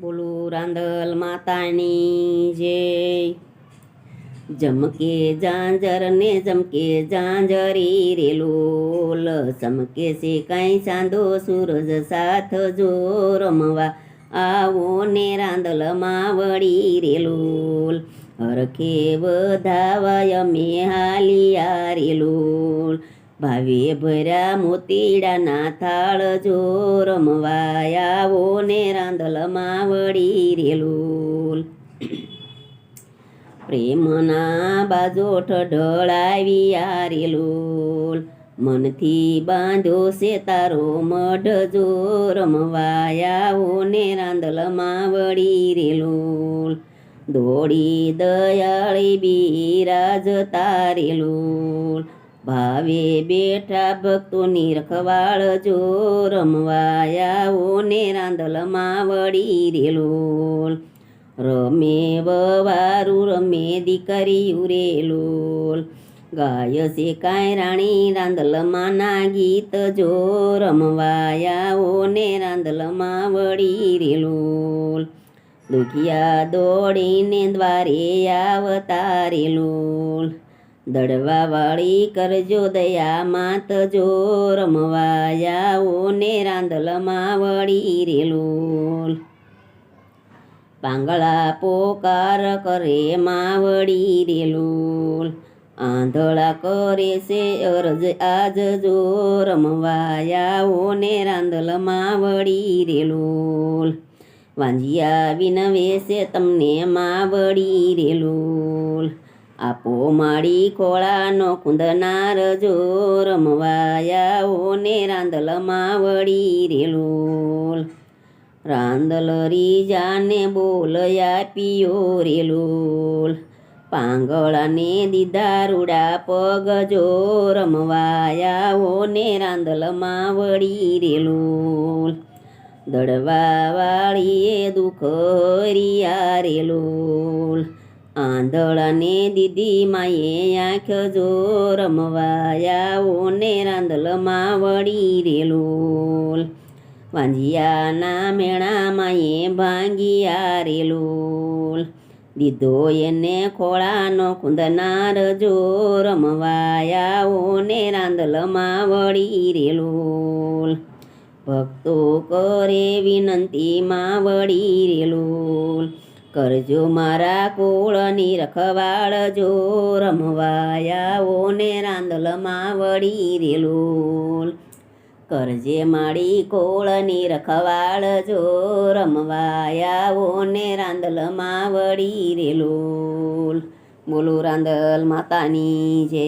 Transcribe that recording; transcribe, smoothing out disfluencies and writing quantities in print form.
બોલું રાંદલ માતાની જય। જમકે ઝાંઝર ને જમકે ઝાંઝરી રે લોલ, ચમકે છે કાંઈ ચાંદો સૂરજ સાથ જો રમવા આવો ને રાંદલમાં વળી રે લોલ। હરખે વધાવાય અમે હાલિયા રે લોલ, ભાવે ભર્યા મોતીડાના થાળ જો રમવા આવો ને રાંદલમાં વળી રે લોલ। પ્રેમના બાજોઠ ઢળાવ્યા રે લોલ, મનથી બાંધ્યો છે તારો મઢ જો રમવા આવો ને રાંદલમાં વળી રે લોલ। દોડી દયાળી બિરાજતા રે લોલ, ભાવે બેઠા ભક્તોની રખવાળ જો રમવા આવો ને રાંદલમાં વળી રે લોલ। રમે વવારું રમે દીકરીયું રે લોલ, ગાય છે કાંઈ રાણી રાંદલમાં ના ગીત જો રમવા આવો ને રાંદલમાં વળી રે લોલ। દુખિયા દોડીને દ્વારે આવતા રે લોલ, દડવા વાળી કરજો દયા માત જો રમવા આવો ને રાંદલમાં વળી રે લોલ। પાંગળા પોકાર કરે માવડી રે લોલ, આંધળા કરે છે અરજ આજ જો રમવા આવો ને રાંદલમાં વળી રે લોલ। વાંજિયા વિનવે છે તમને માવડી રે લોલ, આપો માડી ખોળાનો કુંદનાર જો રમવા આવો ને રાંદલમાં વળી રે લોલ। રાંદલ રીજાને બોલ આપીયો રે લોલ, પાંગળાને દીધા રૂડા પગ જો રમવા આવો ને રાંદલમાં વળી રે લોલ। દડવા વાળીએ દુઃખ હરિયા રે લોલ, આંધળાને દીધી માએ આંખ જો રમવા આવો ને રાંદલમાં વળી રે લોલ। વાંજિયાના મેણા માએ ભાંગિયા રે લોલ, દીધો એને ખોળાનો કુંદનાર જો રમવા આવો ને રાંદલમાં વળી રે લોલ। ભક્તો કરે વિનંતી માં વળી રે લોલ, કરજો મારા કોળની રખવાળ જો રમવા આવો ને રાંદલમાં વળી રે લોલ। કરજે માડી કોળની રખવાળ જો રમવા આવો ને રાંદલમાં વળી રે લોલ। બોલો રાંદલ માતાની જય।